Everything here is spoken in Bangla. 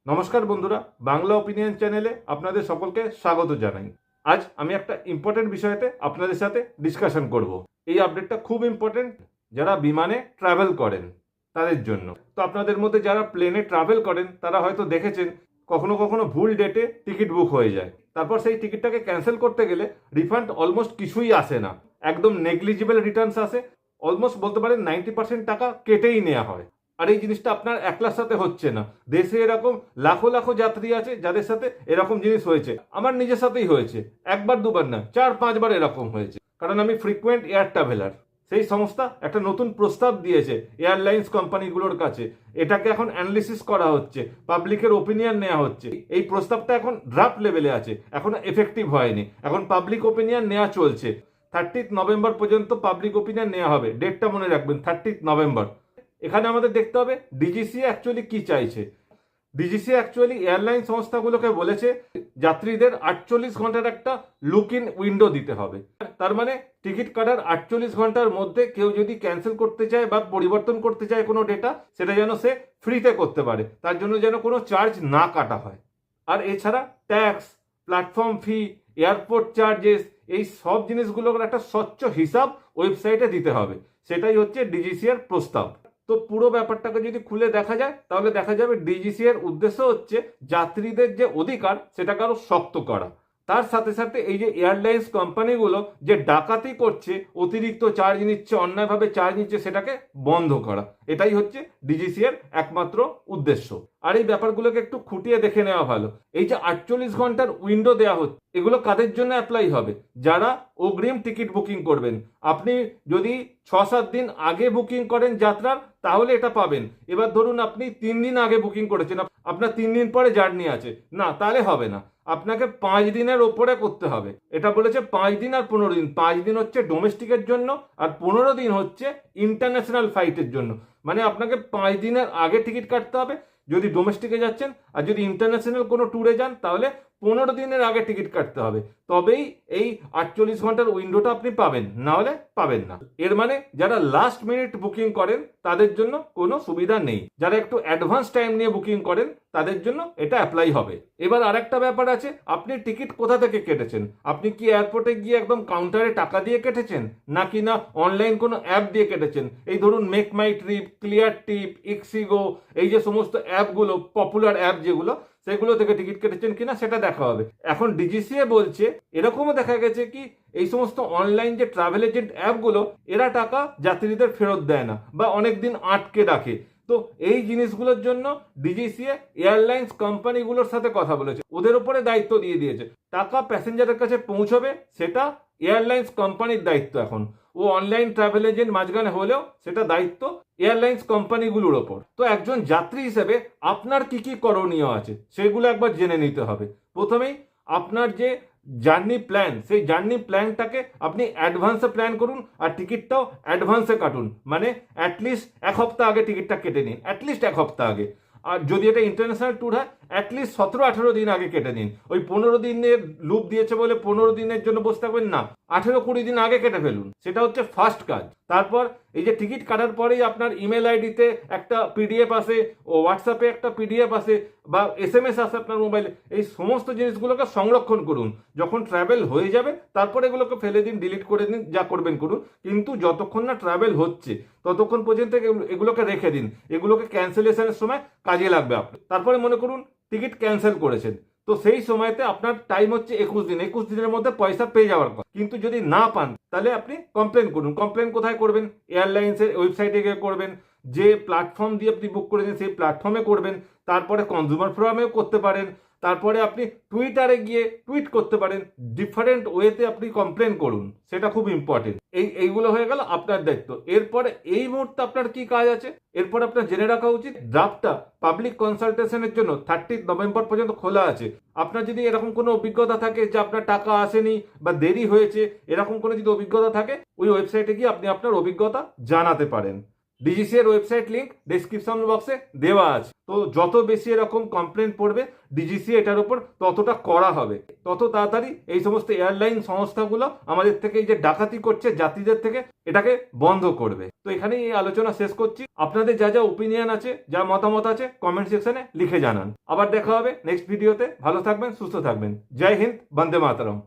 নমস্কার বন্ধুরা, বাংলা ওপিনিয়ন চ্যানেলে আপনাদের সকলকে স্বাগত জানাই। আজ আমি একটা ইম্পর্টেন্ট বিষয়তে আপনাদের সাথে ডিসকাশন করব। এই আপডেটটা খুব ইম্পর্টেন্ট যারা বিমানে ট্রাভেল করেন তাদের জন্য। তো আপনাদের মধ্যে যারা প্লেনে ট্রাভেল করেন তারা হয়তো দেখেছেন কখনো কখনো ভুল ডেটে টিকিট বুক হয়ে যায়। তারপর সেই টিকিটটাকে ক্যান্সেল করতে গেলে রিফান্ড অলমোস্ট কিছুই আসে না, একদম নেগলিজিবল রিটার্নস আসে। অলমোস্ট বলতে পারেন 90% টাকা কেটেই নেওয়া হয়। আর এই জিনিসটা আপনার একলার সাথে হচ্ছে না, দেশে এরকম লাখো লাখো যাত্রী আছে যাদের সাথে এরকম জিনিস হয়েছে। আমার নিজের সাথেই হয়েছে, একবার দুবার না, 4-5 বার এরকম হয়েছে। কারণ আমি ফ্রিকোয়েন্ট এয়ার ট্রাভেলার। সেই সংস্থা একটা নতুন প্রস্তাব দিয়েছে এয়ারলাইন্স কোম্পানিগুলোর কাছে। এটাকে এখন অ্যানালিসিস করা হচ্ছে, পাবলিকের ওপিনিয়ন নেওয়া হচ্ছে। এই প্রস্তাবটা এখন ড্রাফট লেভেলে আছে, এখনো এফেক্টিভ হয়নি। এখন পাবলিক ওপিনিয়ন নেওয়া চলছে। 30 নভেম্বর পর্যন্ত পাবলিক ওপিনিয়ন নেওয়া হবে। ডেটটা মনে রাখবেন, 30 নভেম্বর। এখানে আমাদের দেখতে হবে ডিজিসি অ্যাকচুয়ালি কি চাইছে। ডিজিসি অ্যাকচুয়ালি এয়ারলাইন সংস্থাগুলোকে বলেছে যাত্রীদের 48 ঘন্টার একটা লুক ইন উইন্ডো দিতে হবে। তার মানে টিকিট কাটার 48 ঘন্টার মধ্যে কেউ যদি ক্যান্সেল করতে চায় বা পরিবর্তন করতে চায় কোনো ডেটা, সেটা যেন সে ফ্রিতে করতে পারে, তার জন্য যেন কোনো চার্জ না কাটা হয়। আর এছাড়া ট্যাক্স, প্ল্যাটফর্ম ফি, এয়ারপোর্ট চার্জেস, এই সব জিনিসগুলোর একটা স্বচ্ছ হিসাব ওয়েবসাইটে দিতে হবে। সেটাই হচ্ছে ডিজিসি এর প্রস্তাব। তো পুরো ব্যাপারটাকে যদি খুলে দেখা যায় তাহলে দেখা যাবে ডিজিসি এর উদ্দেশ্য হচ্ছে যাত্রীদের যে অধিকার সেটাকে আরো শক্ত করা। তার সাথে সাথে এই যে এয়ারলাইন্স কোম্পানিগুলো যে ডাকাতি করছে, অতিরিক্ত চার্জ নিচ্ছে, অন্যায়ভাবে চার্জ নিচ্ছে, সেটাকে বন্ধ করা। এটাই হচ্ছে ডিজিসি এর একমাত্র উদ্দেশ্য। আর এই ব্যাপারগুলোকে একটু খুঁটিয়ে দেখে নেওয়া ভালো। এই যে 48 ঘন্টার উইন্ডো দেওয়া হচ্ছে, এগুলো কাদের জন্য অ্যাপ্লাই হবে? যারা অগ্রিম টিকিট বুকিং করবেন। আপনি যদি 6-7 দিন আগে বুকিং করেন যাত্রার, তাহলে এটা পাবেন। এবার ধরুন আপনি 3 দিন আগে বুকিং করেছেন, আপনার 3 দিন পরে জার্নি আছে, না তাহলে হবে না। আপনাকে 5 দিনের ওপরে করতে হবে। এটা বলেছে 5 দিন আর 15 দিন। 5 দিন হচ্ছে ডোমেস্টিকের জন্য আর 15 দিন হচ্ছে ইন্টারন্যাশনাল ফ্লাইটের জন্য। মানে আপনাকে 5 দিনের আগে টিকিট কাটতে হবে যদি ডোমেস্টিকে যাচ্ছেন, আর যদি ইন্টারন্যাশনাল কোনো ট্যুরে যান তাহলে 15 দিনের আগে টিকিট কাটতে হবে। তবেই এই 48 ঘন্টার উইন্ডোটা আপনি পাবেন, না হলে পাবেন না। এর মানে যারা লাস্ট মিনিট বুকিং করেন তাদের জন্য কোনো সুবিধা নেই। যারা একটু অ্যাডভান্স টাইম নিয়ে বুকিং করেন তাদের জন্য এটা অ্যাপ্লাই হবে। এবার আরেকটা ব্যাপার আছে, আপনি টিকিট কোথা থেকে কেটেছেন? আপনি কি এয়ারপোর্টে গিয়ে একদম কাউন্টারে টাকা দিয়ে কেটেছেন, নাকি না অনলাইন কোনো অ্যাপ দিয়ে কেটেছেন? এই ধরুন মেক মাই ট্রিপ, ক্লিয়ার টিপ, ইক্সিগো, এই যে সমস্ত অ্যাপগুলো, পপুলার অ্যাপ যেগুলো, সেগুলো থেকে টিকিট কেটেছেন কিনা সেটা দেখা হবে। এখন ডিজিসিএ বলছে এরকমও দেখা গেছে কি এই সমস্ত অনলাইন যে ট্রাভেল এজেন্ট অ্যাপগুলো, এরা টাকা যাত্রীদের ফেরত দেয় না বা অনেকদিন আটকে রাখে। তো এই জিনিসগুলোর জন্য ডিজিসিএ এয়ারলাইন্স কোম্পানিগুলোর সাথে কথা বলেছে, ওদের উপরে দায়িত্ব দিয়ে দিয়েছে। টাকা প্যাসেঞ্জারের কাছে পৌঁছবে সেটা এয়ারলাইন্স কোম্পানির দায়িত্ব। এখন ও অনলাইন ট্রাভেল এজেন্ট মাঝখানে হলেও সেটা দায়িত্ব এয়ারলাইন্স কোম্পানিগুলোর ওপর। তো একজন যাত্রী হিসেবে আপনার কি কি করণীয় আছে সেগুলো একবার জেনে নিতে হবে। প্রথমেই আপনার যে জার্নি প্ল্যান, সেই জার্নি প্ল্যানটাকে আপনি অ্যাডভান্সে প্ল্যান করুন আর টিকিটটাও অ্যাডভান্সে কাটুন। মানে অ্যাটলিস্ট 1 সপ্তাহ আগে টিকিটটা কেটে নিন, অ্যাটলিস্ট 1 সপ্তাহ আগে। আর যদি এটা ইন্টারন্যাশনাল ট্যুর হয় অ্যাটলিস্ট 17-18 দিন আগে কেটে নিন। ওই 15 দিনের লুপ দিয়েছে বলে 15 দিনের জন্য বসে থাকবেন না, 18-20 দিন আগে কেটে ফেলুন। সেটা হচ্ছে ফার্স্ট কাজ। তারপর এই যে টিকিট কাটার পরেই আপনার ইমেল আইডিতে একটা পিডিএফ আসে, ও হোয়াটসঅ্যাপে একটা পিডিএফ আসে, বা এসএমএস আসে আপনার মোবাইলে। এই সমস্ত জিনিসগুলোকে সংরক্ষণ করুন। যখন ট্রাভেল হয়ে যাবে তারপর এগুলোকে ফেলে দিন, ডিলিট করে দিন, যা করবেন করুন। কিন্তু যতক্ষণ না ট্রাভেল হচ্ছে ততক্ষণ পর্যন্ত এগুলোকে রেখে দিন। এগুলোকে ক্যান্সেলেশনের সময় কাজে লাগবে আপনার। তারপরে মনে করুন টিকিট ক্যান্সেল করেছেন, তো সেই সময়তে আপনার টাইম হচ্ছে 21 দিন। 21 দিনের মধ্যে পয়সা পেয়ে যাওয়ার কথা। কিন্তু যদি না পান তাহলে আপনি কমপ্লেন করুন। কমপ্লেন কোথায় করবেন? এয়ারলাইন্সের ওয়েবসাইটে গিয়ে করবেন, যে প্ল্যাটফর্ম দিয়ে আপনি বুক করেছেন সেই প্ল্যাটফর্মে করবেন। তারপরে কনজিউমার ফোরামেও করতে পারেন। তারপরে আপনি টুইটারে গিয়ে টুইট করতে পারেন। ডিফারেন্ট ওয়েতে আপনি কমপ্লেন করুন, সেটা খুব ইম্পর্টেন্ট। এইগুলো হয়ে গেল আপনার দায়িত্ব। এরপরে এই মুহূর্তে আপনার কি কাজ আছে? এরপর আপনার জেনে রাখা উচিত ড্রাফটটা পাবলিক কনসালটেশনের জন্য 30 নভেম্বর পর্যন্ত খোলা আছে। আপনার যদি এরকম কোনো অভিজ্ঞতা থাকে যে আপনার টাকা আসেনি বা দেরি হয়েছে, এরকম কোনো যদি অভিজ্ঞতা থাকে, ওই ওয়েবসাইটে গিয়ে আপনি আপনার অভিজ্ঞতা জানাতে পারেন। ডিজিসি এর ওয়েবসাইট লিংক ডেসক্রিপশন বক্সে দেওয়া আছে। তো যত বেশি এরকম কমপ্লেন পড়বে ডিজিসি এটার উপর ততটা করা হবে, তত তাড়াতাড়ি এই সমস্ত এয়ারলাইন সংস্থাগুলো আমাদের থেকে এই যে ডাকাতি করছে যাত্রীদের থেকে, এটাকে বন্ধ করবে। তো এখানেই এই আলোচনা শেষ করছি। আপনাদের যা যা ওপিনিয়ন আছে, যা মতামত আছে, কমেন্ট সেকশনে লিখে জানান। আবার দেখা হবে নেক্সট ভিডিওতে। ভালো থাকবেন, সুস্থ থাকবেন। জয় হিন্দ, বন্দে মাতরম।